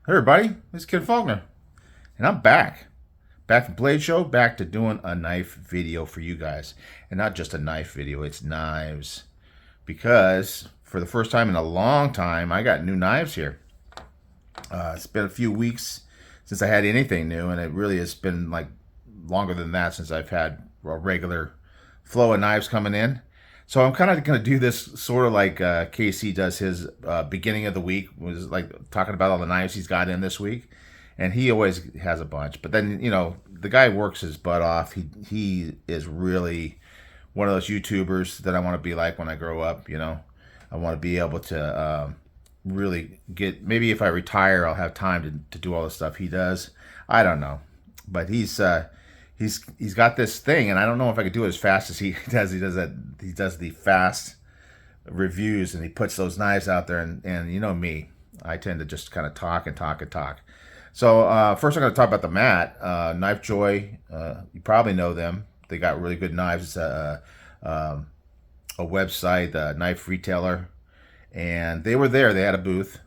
Hey everybody, it's Kid Faulkner, and I'm back. Back from Blade Show, back to doing a knife video for you guys. And not just a knife video, it's knives. Because for the first time in a long time, I got new knives here. It's been a few weeks since I had anything new, and it really has been like longer than that since I've had a regular flow of knives coming in. So I'm kind of going to do this sort of like KC does his beginning of the week, was like talking about all the knives he's got in this week, and he always has a bunch. But then the guy works his butt off. He is really one of those YouTubers that I want to be like when I grow up. I want to be able to really get. Maybe if I retire, I'll have time to do all the stuff he does. I don't know, but he's got this thing, and I don't know if I could do it as fast as he does. He does the fast reviews, and he puts those knives out there. And you know me, I tend to just kind of talk and talk and talk. So first, I'm going to talk about the mat Knife Joy. You probably know them. They got really good knives. It's a website, a knife retailer, and they were there. They had a booth.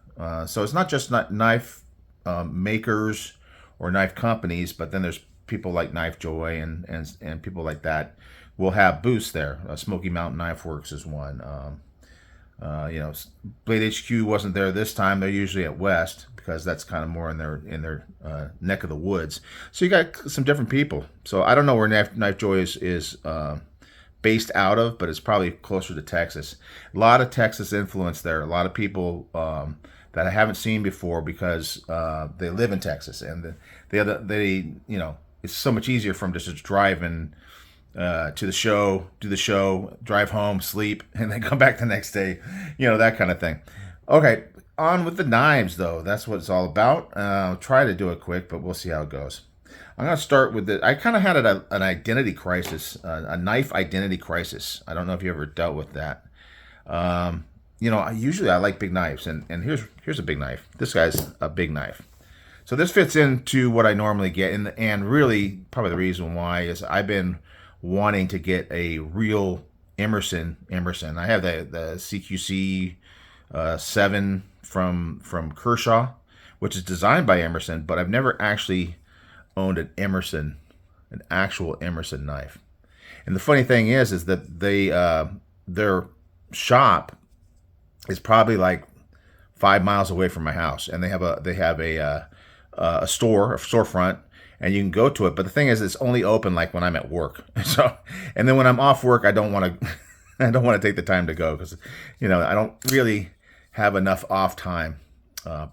So it's not just knife makers or knife companies, but then there's people like Knife Joy and people like that will have booths there. Smoky Mountain Knife Works is one. Blade HQ wasn't there this time. They're usually at West because that's kind of more in their neck of the woods. So you got some different people. So I don't know where Knife Joy is based out of, but it's probably closer to Texas. A lot of Texas influence there. A lot of people that I haven't seen before because they live in Texas, and it's so much easier for them just to drive in to the show, do the show, drive home, sleep, and then come back the next day, that kind of thing. Okay, on with the knives, though. That's what it's all about. I'll try to do it quick, but we'll see how it goes. I'm going to start with I kind of had an identity crisis, a knife identity crisis. I don't know if you ever dealt with that. Usually I like big knives, and here's a big knife. This guy's a big knife. So this fits into what I normally get, and really probably the reason why is I've been wanting to get a real Emerson. I have the CQC 7 from Kershaw, which is designed by Emerson, but I've never actually owned an actual Emerson knife. And the funny thing is that their shop is probably like 5 miles away from my house, and they have a storefront, and you can go to it. But the thing is, it's only open like when I'm at work. So, and then when I'm off work, I don't want to, I don't want to take the time to go because, I don't really have enough off time.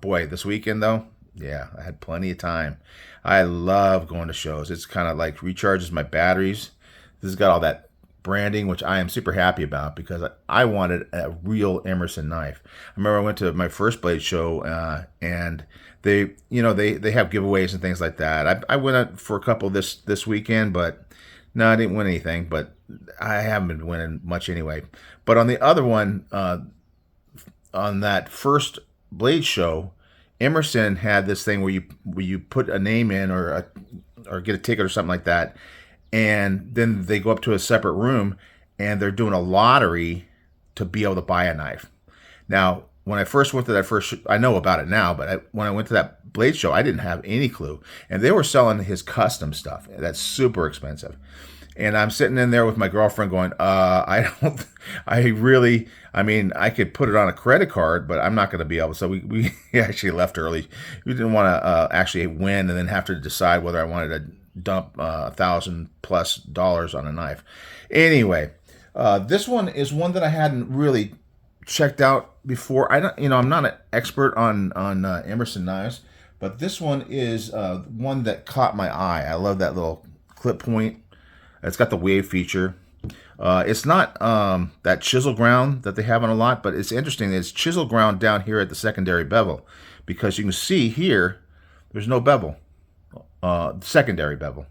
Boy, this weekend though, yeah, I had plenty of time. I love going to shows. It's kind of like recharges my batteries. This has got all that branding, which I am super happy about because I wanted a real Emerson knife. I remember I went to my first Blade show, and they have giveaways and things like that. I went out for a couple this weekend, but no, I didn't win anything. But I haven't been winning much anyway. But on the other one, on that first Blade show, Emerson had this thing where you put a name in or get a ticket or something like that, and then they go up to a separate room and they're doing a lottery to be able to buy a knife. Now, when I first went to that I know about it now, but when I went to that Blade show, I didn't have any clue. And they were selling his custom stuff. That's super expensive. And I'm sitting in there with my girlfriend going, I could put it on a credit card, but I'm not going to be able. So we actually left early. We didn't want to actually win and then have to decide whether I wanted to dump $1,000+ on a knife. Anyway, this one is one that I hadn't really checked out before. I'm not an expert on Emerson knives, but this one is one that caught my eye. I love that little clip point. It's got the wave feature. It's not that chisel ground that they have on a lot, but it's interesting. It's chisel ground down here at the secondary bevel, because you can see here there's no bevel. Secondary bevel.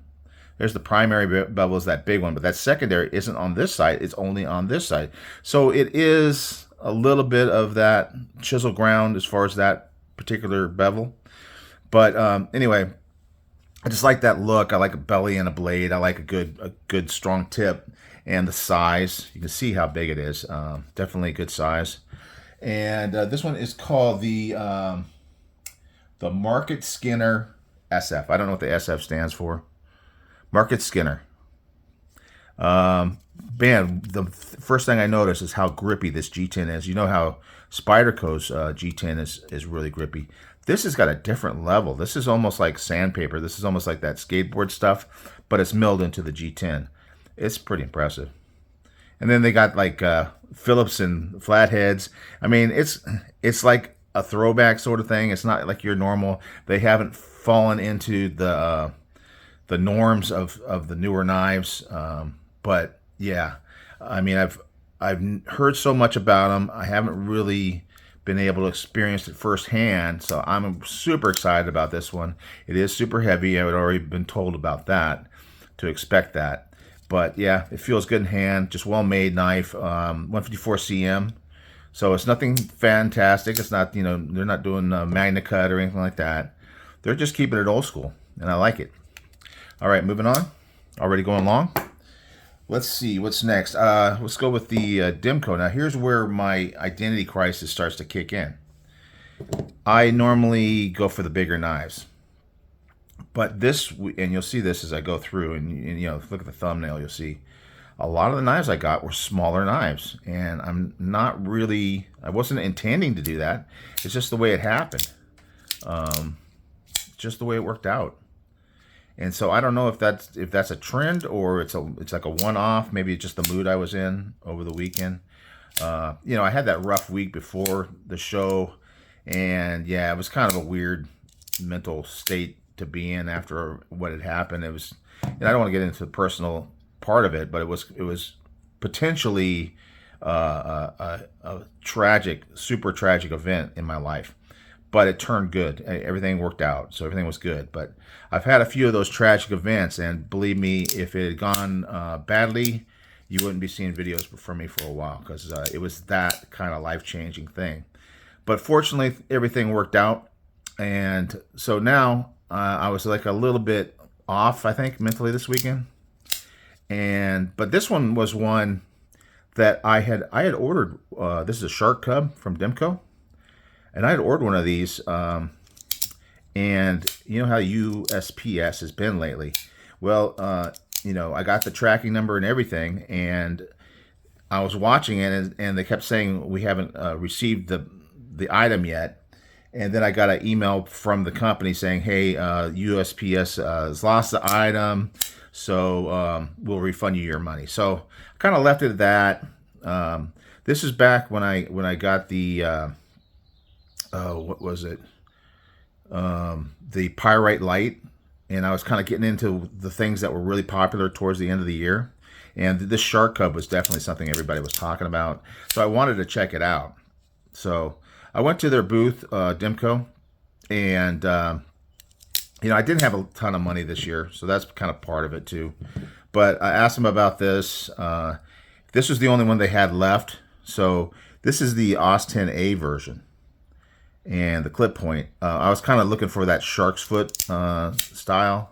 There's the primary bevel is that big one, but that secondary isn't on this side. It's only on this side. So it is a little bit of that chisel ground as far as that particular bevel. But anyway, I just like that look. I like a belly and a blade. I like a good strong tip, and the size. You can see how big it is. Definitely a good size. And this one is called the The Market Skinner SF. I don't know what the SF stands for. Market Skinner. Man, the first thing I noticed is how grippy this G10 is. You know how Spyderco's G10 is really grippy. This has got a different level. This is almost like sandpaper. This is almost like that skateboard stuff, but it's milled into the G10. It's pretty impressive. And then they got like Phillips and flatheads. I mean, it's like a throwback sort of thing. It's not like your normal. They haven't fallen into the norms of the newer knives. But yeah, I mean, I've heard so much about them. I haven't really been able to experience it firsthand, so I'm super excited about this one. It is super heavy. I had already been told about that, to expect that. But yeah, it feels good in hand. Just well-made knife. 154 cm. So it's nothing fantastic. It's not, you know, they're not doing Magna Cut or anything like that. They're just keeping it old school, and I like it. All right, moving on. Already going long. Let's see, what's next? Let's go with the Demco. Now, here's where my identity crisis starts to kick in. I normally go for the bigger knives. But this, and you'll see this as I go through, and you know, look at the thumbnail, you'll see a lot of the knives I got were smaller knives. And I'm not really, I wasn't intending to do that. It's just the way it happened. Just the way it worked out. And so I don't know if that's a trend or it's like a one-off. Maybe it's just the mood I was in over the weekend. You know, I had that rough week before the show, and yeah, it was kind of a weird mental state to be in after what had happened. It was, and I don't want to get into the personal part of it, but it was potentially a tragic, super tragic event in my life. But it turned good. Everything worked out, so everything was good. But I've had a few of those tragic events, and believe me, if it had gone badly, you wouldn't be seeing videos from me for a while, because it was that kind of life-changing thing. But fortunately, everything worked out, and so now I was like a little bit off, I think, mentally this weekend. But this one was one that I had ordered. This is a shark cub from Demco. And I had ordered one of these, and you know how USPS has been lately. Well, you know, I got the tracking number and everything, and I was watching it, and they kept saying we haven't received the item yet. And then I got an email from the company saying, hey, USPS has lost the item, so we'll refund you your money. So I kind of left it at that. This is back when I got the what was it? The Pyrite Light, and I was kind of getting into the things that were really popular towards the end of the year. And this shark cub was definitely something everybody was talking about, so I wanted to check it out. So I went to their booth, Demco, and you know, I didn't have a ton of money this year, so that's kind of part of it too. But I asked them about this. This was the only one they had left, so this is the OS 10A version. And the clip point, I was kind of looking for that shark's foot style,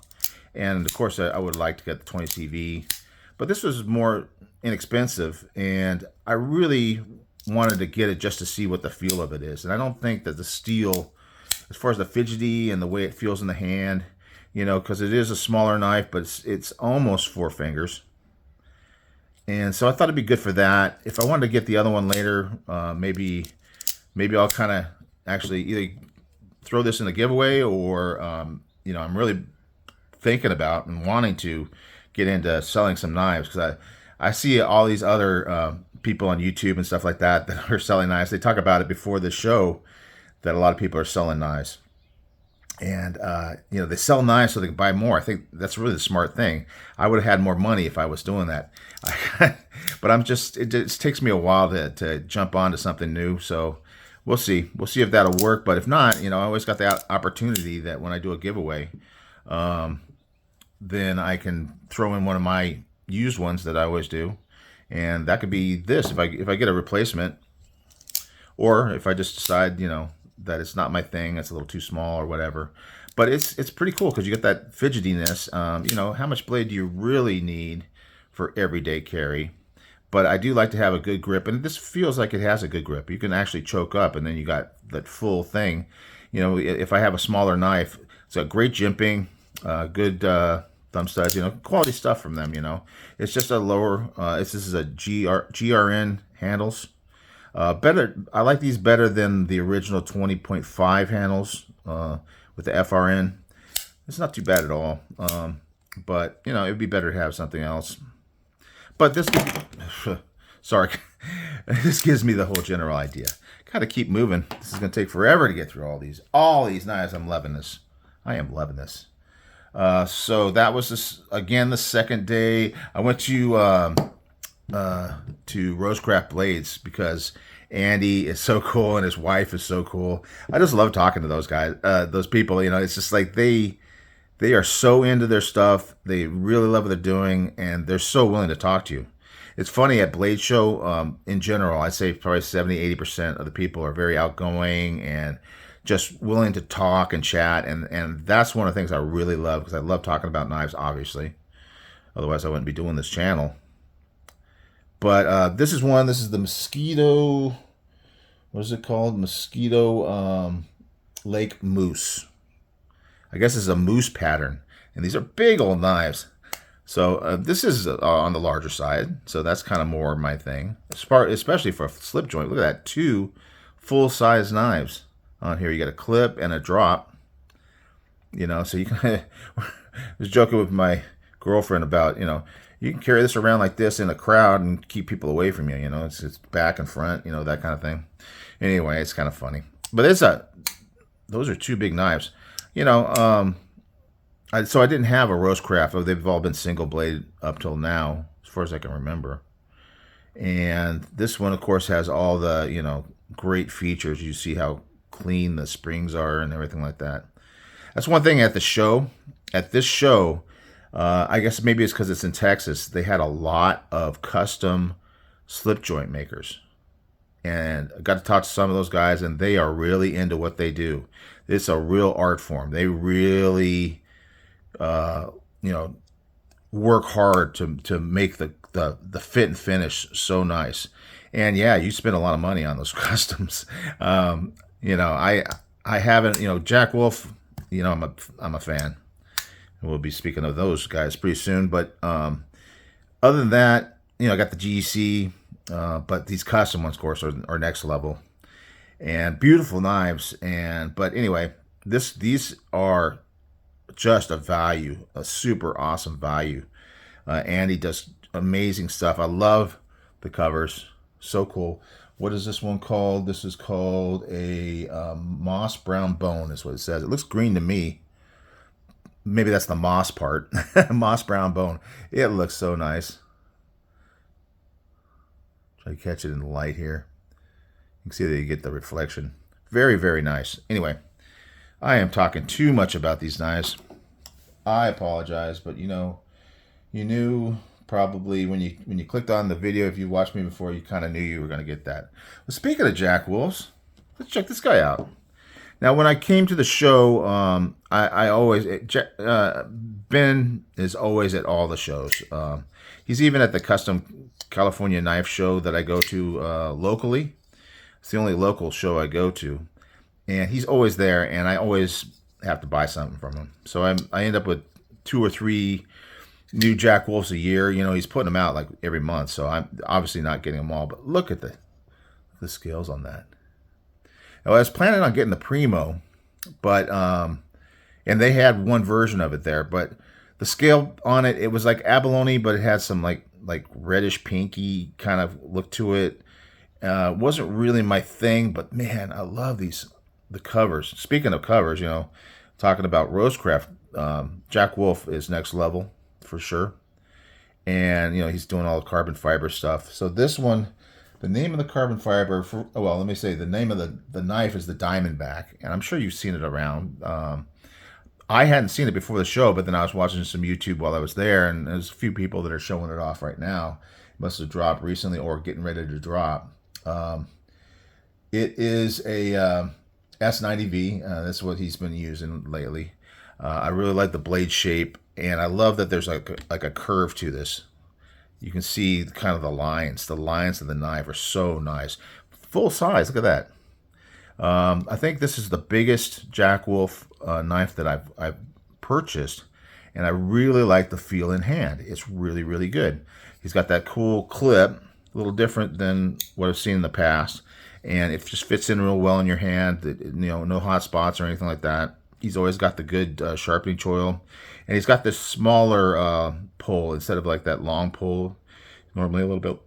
and of course I would like to get the 20CV, but this was more inexpensive, and I really wanted to get it just to see what the feel of it is. And I don't think that the steel, as far as the fidgety and the way it feels in the hand, you know, because it is a smaller knife, but it's almost 4 fingers, and so I thought it'd be good for that. If I wanted to get the other one later, maybe I'll kind of actually either throw this in a giveaway, or you know, I'm really thinking about and wanting to get into selling some knives, because I see all these other people on YouTube and stuff like that are selling knives. They talk about it before the show that a lot of people are selling knives, and you know, they sell knives so they can buy more. I think that's really the smart thing. I would have had more money if I was doing that, but I'm just, it just takes me a while to jump onto something new. So we'll see. We'll see if that'll work. But if not, you know, I always got the opportunity that when I do a giveaway, then I can throw in one of my used ones that I always do, and that could be this if I get a replacement, or if I just decide, you know, that it's not my thing, it's a little too small or whatever. But it's pretty cool because you get that fidgetiness. You know, how much blade do you really need for everyday carry? But I do like to have a good grip, and this feels like it has a good grip. You can actually choke up, and then you got that full thing. You know, if I have a smaller knife, it's got great jimping, good thumb studs, you know, quality stuff from them, you know. It's just a lower, this is a GRN handles. Better, I like these better than the original 20.5 handles with the FRN. It's not too bad at all. But, you know, it would be better to have something else. But this, sorry, this gives me the whole general idea. Got to keep moving. This is going to take forever to get through all these knives. I'm loving this. I am loving this. So that was this again the second day. I went to Rosecraft Blades because Andy is so cool and his wife is so cool. I just love talking to those guys, those people. You know, it's just like they are so into their stuff. They really love what they're doing, and they're so willing to talk to you. It's funny at Blade Show, in general, I'd say probably 70-80% of the people are very outgoing and just willing to talk and chat. And that's one of the things I really love, because I love talking about knives, obviously. Otherwise, I wouldn't be doing this channel. But this is the Mosquito, what is it called? Mosquito Lake Moose. I guess it's a moose pattern. And these are big old knives. So this is on the larger side, so that's kind of more my thing, especially for a slip joint. Look at that, 2 full-size knives on here. You got a clip and a drop, you know, so you can, I was joking with my girlfriend about, you know, you can carry this around like this in a crowd and keep people away from you, you know, it's back and front, you know, that kind of thing. Anyway, it's kind of funny. But those are 2 big knives, you know. So I didn't have a Rosecraft. They've all been single blade up till now, as far as I can remember. And this one, of course, has all the, you know, great features. You see how clean the springs are and everything like that. That's one thing at the show. At this show, I guess maybe it's because it's in Texas, they had a lot of custom slip joint makers. And I got to talk to some of those guys, and they are really into what they do. It's a real art form. They really... you know, work hard to make the fit and finish so nice. And yeah, you spend a lot of money on those customs. You know, I haven't, you know, Jack Wolf, you know, I'm a fan. We'll be speaking of those guys pretty soon. But other than that, you know, I got the GEC, but these custom ones, of course, are next level. And beautiful knives. But anyway, these are just a value, a super awesome value. Andy does amazing stuff. I love the covers, so cool. What is this one called? This is called a moss brown bone, is what it says. It looks green to me. Maybe that's the moss part. Moss brown bone. It looks so nice. Try to catch it in the light here. You can see that you get the reflection. Very, very nice. Anyway, I am talking too much about these knives. I apologize, but you know, you knew probably when you clicked on the video, if you watched me before, you kind of knew you were going to get that. But speaking of Jack Wolves, let's check this guy out. Now, when I came to the show, I always Ben is always at all the shows. He's even at the Custom California Knife Show that I go to locally. It's the only local show I go to. And he's always there, and I always have to buy something from him. So I end up with 2 or 3 new Jack Wolves a year. You know, he's putting them out like every month, so I'm obviously not getting them all. But look at the scales on that. Now, I was planning on getting the Primo, but and they had one version of it there, but the scale on it, it was like abalone, but it had some like reddish pinky kind of look to it. Wasn't really my thing, but man, I love the covers. Speaking of covers, you know, talking about Rosecraft, Jack Wolf is next level for sure. And, you know, he's doing all the carbon fiber stuff. So this one, the name of the carbon fiber, well, let me say the name of the knife is the Diamondback. And I'm sure you've seen it around. I hadn't seen it before the show, but then I was watching some YouTube while I was there, and there's a few people that are showing it off right now. It must have dropped recently or getting ready to drop. It is a S90V. That's what he's been using lately. I really like the blade shape, and I love that there's like a curve to this. You can see kind of the lines. The lines of the knife are so nice. Full size, look at that. I think this is the biggest Jack Wolf knife that I've purchased, and I really like the feel in hand. It's really, really good. He's got that cool clip, a little different than what I've seen in the past, and it just fits in real well in your hand. No hot spots or anything like that. He's always got the good sharpening choil, and he's got this smaller pull instead of like that long pull. Normally a little bit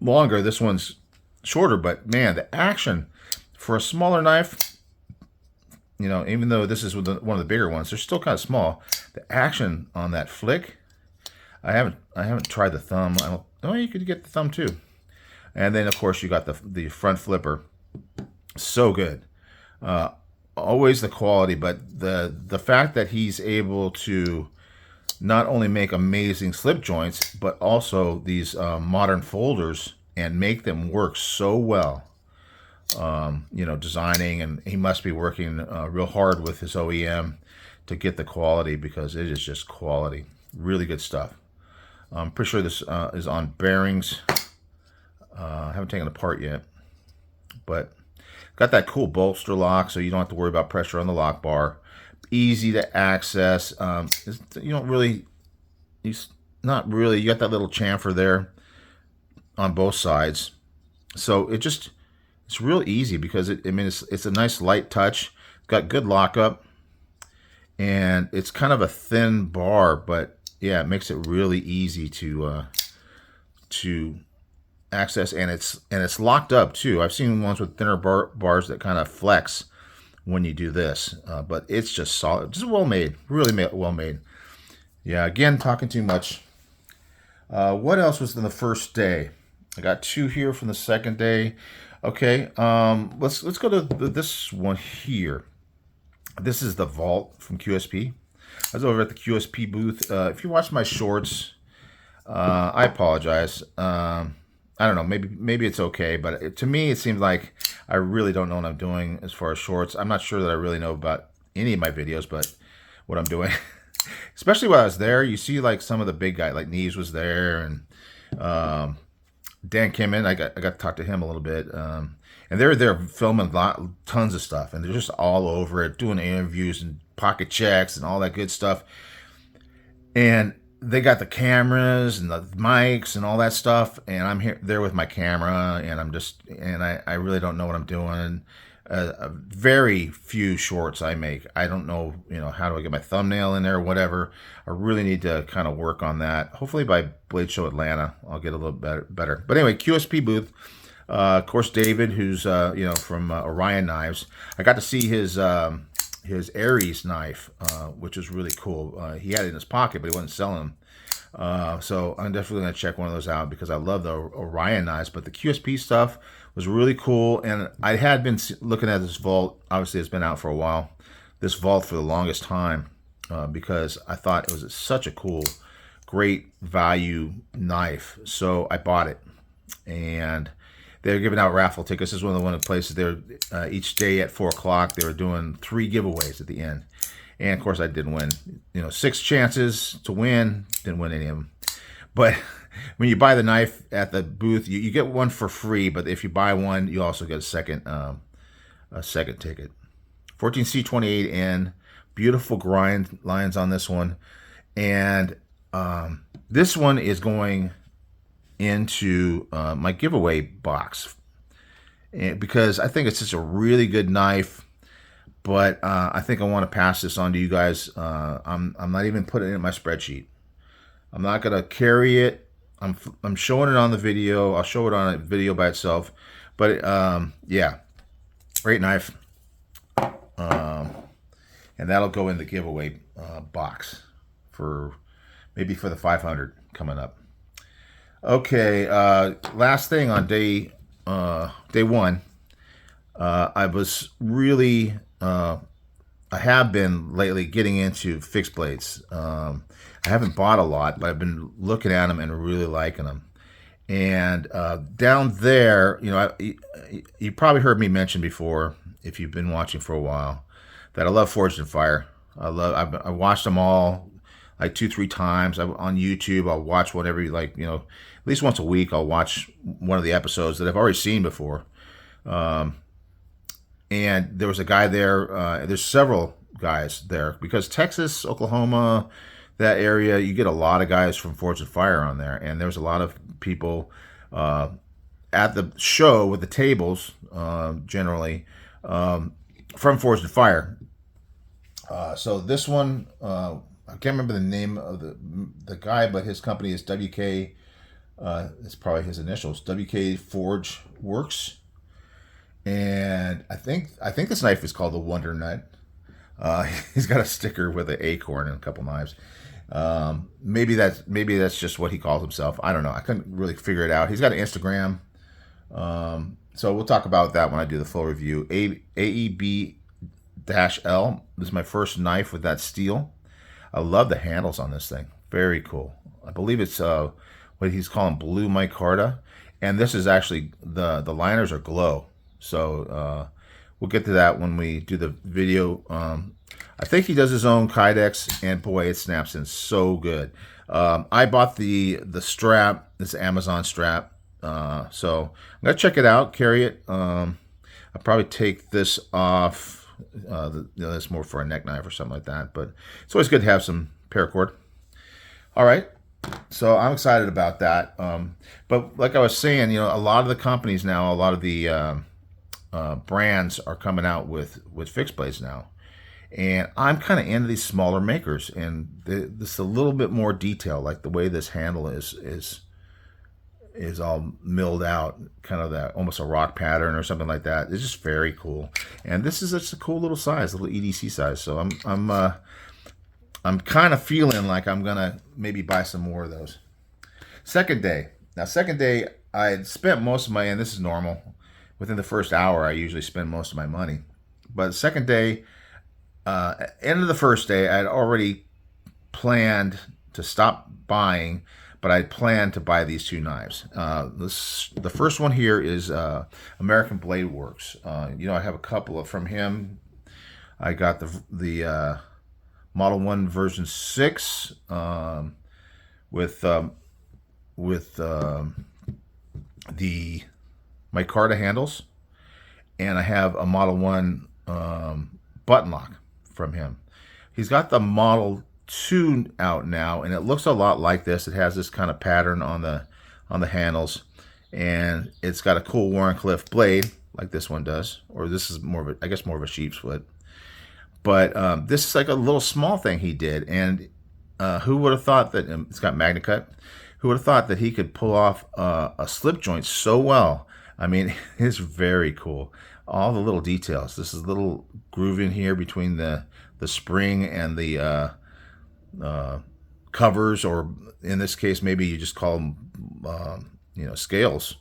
longer. This one's shorter, but man, the action for a smaller knife, even though this is one of the bigger ones, they're still kind of small. The action on that flick, I haven't tried the thumb. You could get the thumb too. And then of course you got the front flipper. So good. Always the quality, but the fact that he's able to not only make amazing slip joints, but also these modern folders and make them work so well. Designing, and he must be working real hard with his OEM to get the quality, because it is just quality. Really good stuff. I'm pretty sure this is on bearings. I haven't taken it apart yet, but got that cool bolster lock, so you don't have to worry about pressure on the lock bar. Easy to access. You don't really, not really. You got that little chamfer there on both sides, so it's real easy, because it's a nice light touch. It's got good lockup, and it's kind of a thin bar, but yeah, it makes it really easy to access, and it's locked up too. I've seen ones with thinner bars that kind of flex when you do this, but it's just solid, just well made, really well made. Yeah, again, talking too much. What else was in the first day? I got 2 here from the second day. Okay, let's go to this one here. This is the Vault from QSP. I was over at the QSP booth. If you watch my shorts, I apologize. I don't know, maybe it's okay, but to me it seems like I really don't know what I'm doing as far as shorts. I'm not sure that I really know about any of my videos, but what I'm doing. Especially when I was there, you see like some of the big guys, like Neves was there, and Dan Kimmin, I got to talk to him a little bit, and they're there filming tons of stuff, and they're just all over it, doing interviews and pocket checks and all that good stuff. And they got the cameras and the mics and all that stuff, and I'm there with my camera, and I really don't know what I'm doing. Very few shorts I make. I don't know, how do I get my thumbnail in there or whatever. I really need to kind of work on that. Hopefully by Blade Show Atlanta, I'll get a little better. But anyway, QSP booth. Of course, David, who's from Orion Knives. I got to see his Aries knife, which was really cool. He had it in his pocket, but he wasn't selling them. So I'm definitely going to check one of those out, because I love the Orion knives. But the QSP stuff was really cool, and I had been looking at this Vault. Obviously, it's been out for a while. This Vault for the longest time, because I thought it was such a cool, great value knife. So I bought it, and they're giving out raffle tickets. This is one of the places there. Each day at 4 o'clock, they were doing 3 giveaways at the end. And of course, I didn't win. 6 chances to win, didn't win any of them. But when you buy the knife at the booth, you get one for free. But if you buy one, you also get a second ticket. 14C28N, beautiful grind lines on this one, and this one is going into my giveaway box, because I think it's just a really good knife. But I think I want to pass this on to you guys. I'm not even putting it in my spreadsheet. I'm not gonna carry it. I'm showing it on the video. I'll show it on a video by itself. But yeah, great knife. And that'll go in the giveaway box for maybe for the 500 coming up. Okay, last thing on day 1. I was really, I have been lately getting into fixed blades. I haven't bought a lot, but I've been looking at them and really liking them. And down there, you probably heard me mention before, if you've been watching for a while, that I love Forged in Fire. I watched them all like 2-3 times on YouTube. I'll watch one every, at least once a week. I'll watch one of the episodes that I've already seen before. And and there was a guy there. There's several guys there because Texas, Oklahoma, that area, you get a lot of guys from Forge and Fire on there, and there was a lot of people at the show with the tables, generally from Forge and Fire. So this one, I can't remember the name of the guy, but his company is WK. It's probably his initials, WK Forge Works, and I think this knife is called the Wonder Nut. He's got a sticker with an acorn and a couple knives. Maybe that's just what he calls himself. I don't know. I couldn't really figure it out. He's got an Instagram. So we'll talk about that when I do the full review. AEB-L. This is my first knife with that steel. I love the handles on this thing. Very cool. I believe it's what he's calling blue micarta, and this is actually the liners are glow. So we'll get to that when we do the video. I think he does his own Kydex, and boy, it snaps in so good. I bought the strap. This Amazon strap. So I'm gonna check it out, carry it. I'll probably take this off. That's more for a neck knife or something like that. But it's always good to have some paracord. All right. So I'm excited about that. But like I was saying, a lot of the companies now, a lot of the brands are coming out with fixed blades now. And I'm kind of into these smaller makers, and this a little bit more detail, like the way this handle is all milled out, kind of that almost a rock pattern or something like that. It's just very cool. And this is just a cool little size, little EDC size. So I'm kind of feeling like I'm gonna maybe buy some more of those. Second day, I had spent most of my, and this is normal, within the first hour I usually spend most of my money. But the second day, end of the first day, I had already planned to stop buying, but I planned to buy these two knives. The first one here is American Blade Works. I have a couple from him. I got the Model 1 version 6 with the micarta handles, and I have a Model 1 button lock from him. He's got the Model 2 out now, and it looks a lot like this. It has this kind of pattern on the handles, and it's got a cool Warrenclyffe blade like this one does, or this is more of a sheep's foot. But this is like a little small thing he did, and who would have thought that it's got MagnaCut? Who would have thought that he could pull off a slip joint so well? I mean, it's very cool. All the little details. This is a little groove in here between the spring and the covers, or in this case, maybe you just call them, scales,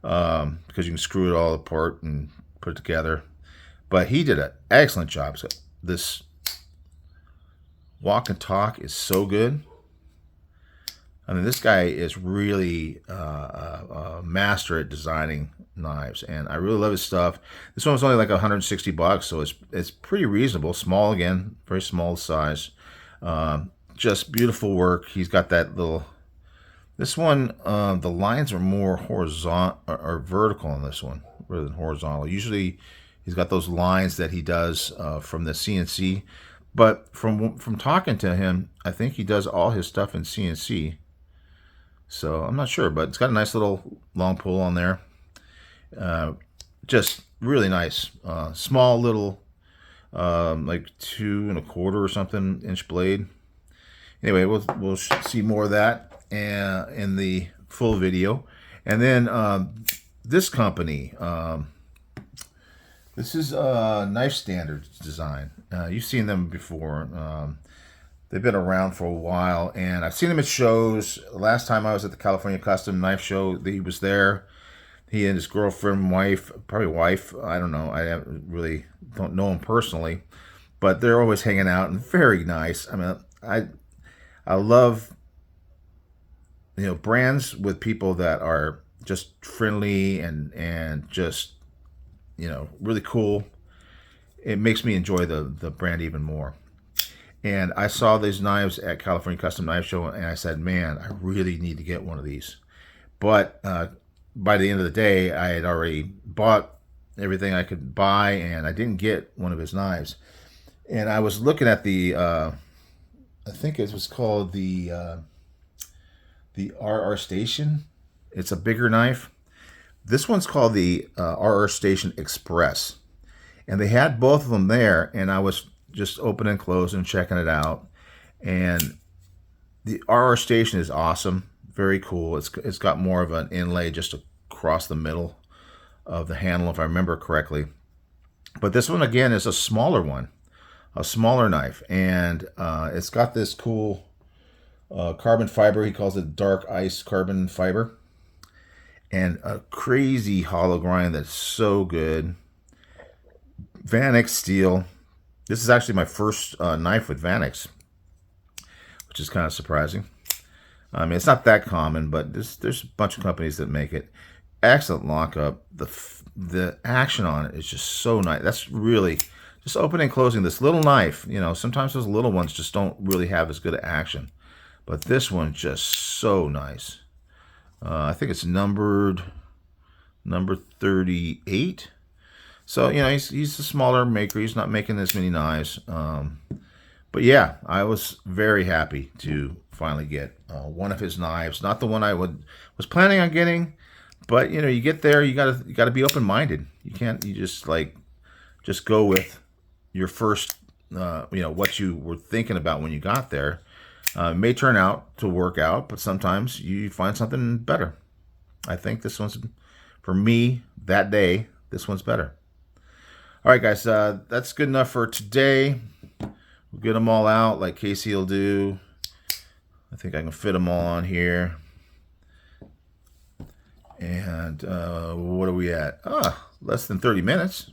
because you can screw it all apart and put it together. But he did an excellent job. So this walk and talk is so good. I mean, this guy is really a master at designing knives, and I really love his stuff. This one was only like $160, so it's pretty reasonable. Small again, very small size. Just beautiful work. He's got that little. This one, the lines are more horizontal or vertical on this one rather than horizontal. Usually, he's got those lines that he does from the CNC, but from talking to him, I think he does all his stuff in CNC. So I'm not sure, but it's got a nice little long pull on there. Just really nice. Small little, like 2 1/4 or something inch blade. Anyway, we'll see more of that in the full video. And then this company, this is Knife Standards Design. You've seen them before. They've been around for a while, and I've seen them at shows. Last time I was at the California Custom Knife Show, he was there. He and his girlfriend, probably wife, I don't know. I don't know him personally, but they're always hanging out and very nice. I mean, I love brands with people that are just friendly and just really cool. It makes me enjoy the brand even more. And I saw these knives at California Custom Knife Show, and I said, man, I really need to get one of these. But by the end of the day, I had already bought everything I could buy, and I didn't get one of his knives. And I was looking at the, I think it was called the RR Station. It's a bigger knife. This one's called the RR Station Express. And they had both of them there, and I was just opening and closing and checking it out. And the RR Station is awesome. Very cool. It's got more of an inlay just across the middle of the handle, if I remember correctly. But this one, again, is a smaller one. A smaller knife. And it's got this cool carbon fiber. He calls it dark ice carbon fiber. And a crazy hollow grind that's so good. Vanick steel. This is actually my first knife with Vanick, which is kind of surprising. I mean, it's not that common, but there's a bunch of companies that make it. Excellent lockup. The action on it is just so nice. That's really just opening and closing this little knife. You know, sometimes those little ones just don't really have as good action, but this one just so nice. I think it's number 38. So, you know, he's a smaller maker. He's not making this many knives. But yeah, I was very happy to finally get one of his knives. Not the one I was planning on getting, but you know, you get there, you gotta be open-minded. You just go with your first, you know, what you were thinking about when you got there. It may turn out to work out, but sometimes you find something better. I think this one's, for me, that day, this one's better. All right, guys, that's good enough for today. We'll get them all out like Casey will do. I think I can fit them all on here. And what are we at? Less than 30 minutes.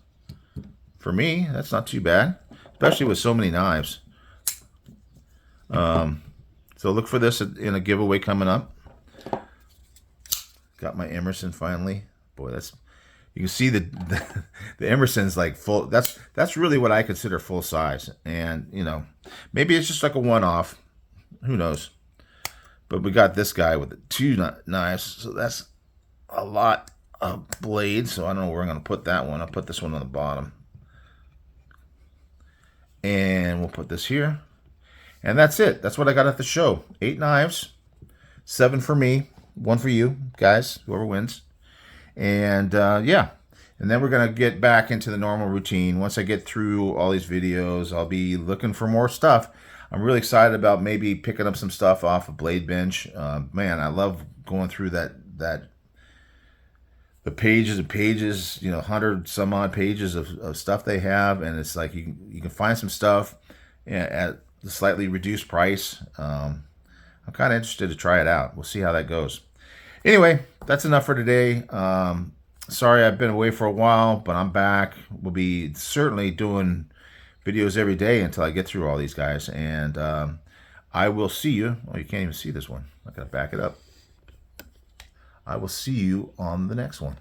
For me, that's not too bad, especially with so many knives. So look for this in a giveaway coming up. Got my Emerson finally. Boy, you can see the Emerson's like full. That's really what I consider full size. And you know, maybe it's just like a one-off. Who knows? But we got this guy with the 2 knives, so that's a lot of blades. So I don't know where I'm gonna put that one. I'll put this one on the bottom, and we'll put this here. And that's it. That's what I got at the show. 8 knives, 7 for me, 1 for you guys, whoever wins. And yeah, and then we're going to get back into the normal routine. Once I get through all these videos, I'll be looking for more stuff. I'm really excited about maybe picking up some stuff off of Blade Bench. Man, I love going through the pages and pages, you know, 100 some odd pages of stuff they have. And it's like you can find some stuff at the slightly reduced price. I'm kind of interested to try it out. We'll see how that goes. Anyway, that's enough for today. Sorry I've been away for a while, but I'm back. We'll be certainly doing videos every day until I get through all these guys. And I will see you. Oh, you can't even see this one. I gotta back it up. I will see you on the next one.